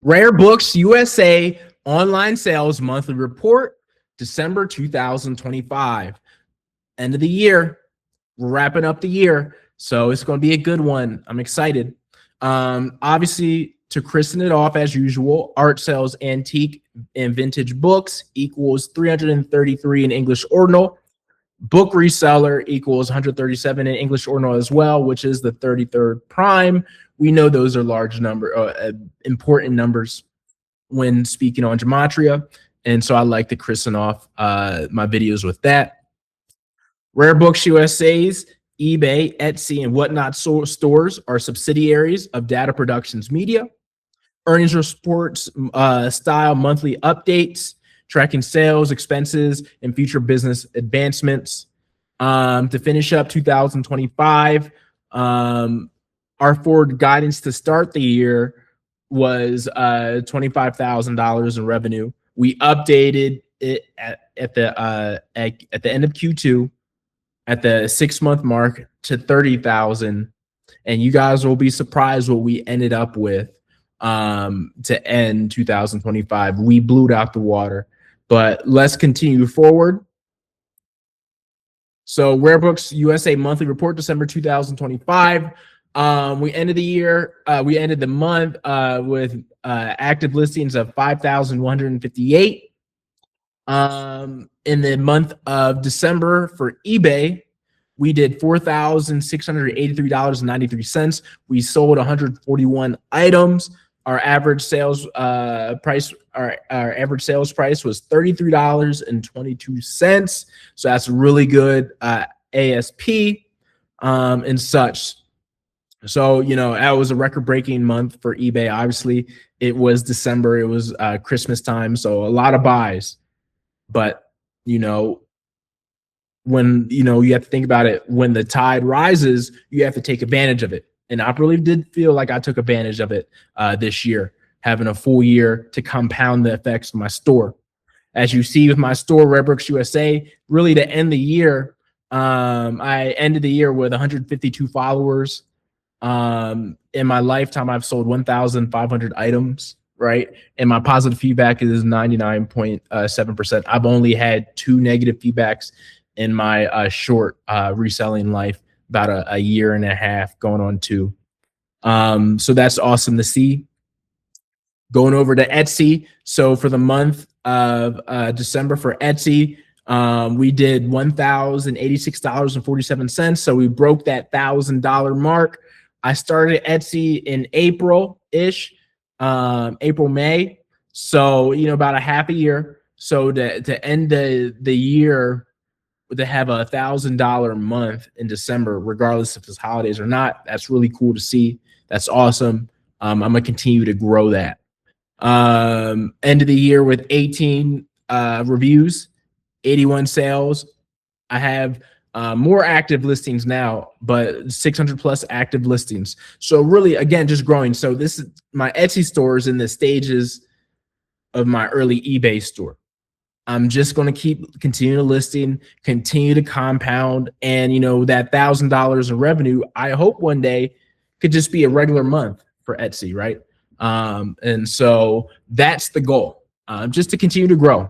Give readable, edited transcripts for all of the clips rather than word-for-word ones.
Rare Books USA online sales monthly report, December 2025. End of the year. We're wrapping up the year, so it's going to be a good one. I'm excited. Obviously, to christen it off as usual, art sales, antique and vintage books equals 333 in English ordinal. Book reseller equals 137 in English ordinal as well, which is the 33rd prime. We know those are large important numbers when speaking on gematria, and so I like to christen off my videos with that. Rare Books USA's eBay, Etsy, and whatnot stores are subsidiaries of Data Productions Media. Earnings reports style monthly updates, tracking sales, expenses, and future business advancements. To finish up 2025, our forward guidance to start the year was $25,000 in revenue. We updated it at the end of Q2 at the 6-month mark to 30,000, and you guys will be surprised what we ended up with to end 2025. We blew it out the water, but let's continue forward. So Rare Books USA monthly report, December 2025. We ended the month with active listings of 5,158. In the month of December for eBay, we did $4,683.93. We sold 141 items. Our average sales price, our average sales price was $33.22. So that's really good ASP and such. So, that was a record-breaking month for eBay. Obviously, it was December. It was Christmas time, so a lot of buys. But, when, you have to think about it, when the tide rises, you have to take advantage of it. And I really did feel like I took advantage of it this year, having a full year to compound the effects of my store. As you see with my store, Rare Books USA, really to end the year, I ended the year with 152 followers. In my lifetime, I've sold 1,500 items, right? And my positive feedback is 99.7%. I've only had 2 negative feedbacks in my short reselling life, about a year and a half going on 2. So that's awesome to see. Going over to Etsy. So for the month of December for Etsy, we did $1,086.47. So we broke that $1,000 mark. I started Etsy in April-ish, April, May. So, about a half a year. So to end the year, to have a $1,000 month in December, regardless if it's holidays or not, that's really cool to see. That's awesome. I'm going to continue to grow that. End of the year with 18 reviews, 81 sales. I have more active listings now, but 600 plus active listings. So really, again, just growing. So this is my Etsy store is in the stages of my early eBay store. I'm just going to continue to listing, continue to compound, and that $1,000 in revenue, I hope one day could just be a regular month for Etsy, right? And so that's the goal, just to continue to grow.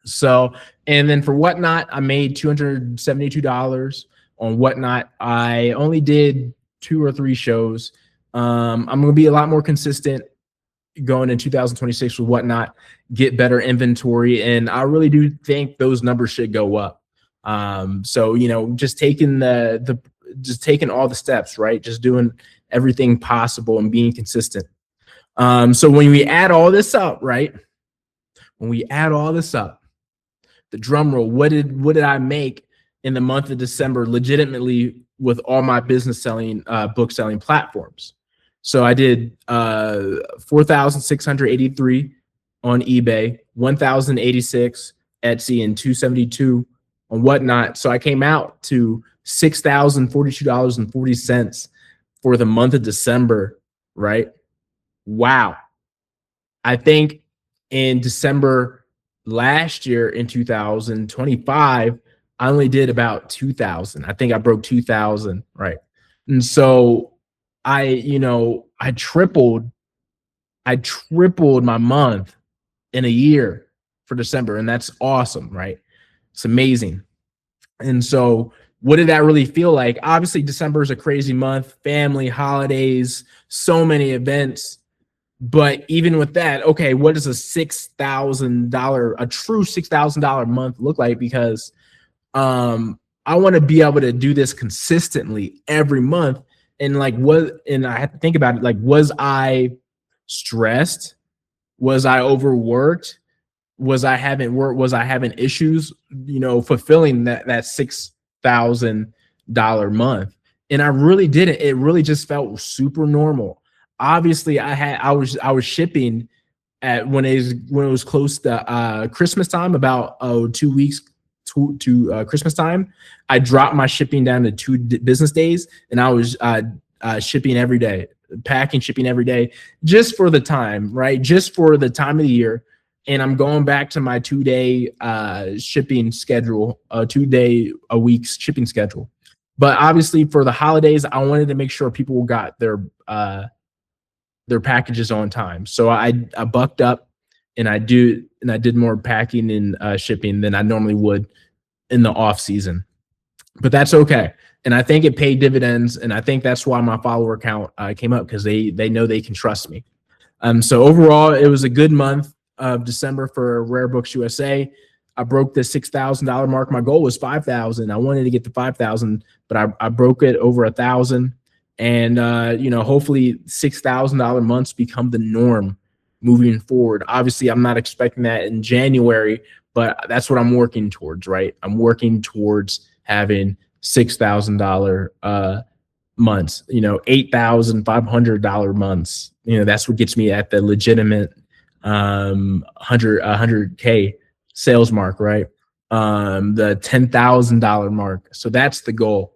So, and then for Whatnot, I made $272 on Whatnot. I only did 2 or 3 shows. I'm going to be a lot more consistent going in 2026 with Whatnot, get better inventory, and I really do think those numbers should go up. So just taking taking all the steps, right? Just doing everything possible and being consistent. So when we add all this up, right? When we add all this up, the drum roll, what did I make in the month of December legitimately with all my business selling book selling platforms? So I did 4,683 on eBay, 1,086 Etsy, and 272 on Whatnot. So I came out to $6,042.40 for the month of December, right? Wow. I think in December last year, in 2025, I only did about 2,000. I think I broke 2,000, right? And so I tripled I tripled my month in a year for December, and that's awesome, right? It's amazing. And so, what did that really feel like? Obviously, December is a crazy month, family, holidays, so many events. But even with that, okay, what does a true $6,000 month look like? Because I want to be able to do this consistently every month. And I had to think about it. Like, was I stressed? Was I overworked? Was I having work? Was I having issues, fulfilling that $6,000 month? And I really didn't. It really just felt super normal. Obviously, I was shipping at when it was close to Christmas time, about 2 weeks to Christmas time. I dropped my shipping down to 2 business days, and I was shipping every day, packing, shipping every day, just for the time, right? Just for the time of the year. And I'm going back to my 2-day shipping schedule, 2-day a week shipping schedule. But obviously, for the holidays, I wanted to make sure people got their packages on time. So I bucked up, and I did more packing and shipping than I normally would in the off season. But that's okay. And I think it paid dividends, and I think that's why my follower count came up, because they know they can trust me. So overall, it was a good month of December for Rare Books USA. I broke the $6,000 mark. My goal was 5,000. I wanted to get to 5,000, but I broke it over 1,000. And hopefully $6,000 months become the norm moving forward. Obviously, I'm not expecting that in January, but that's what I'm working towards, right? I'm working towards having $6,000 months, $8,500 months. That's what gets me at the legitimate 100K sales mark, right? The $10,000 mark. So that's the goal.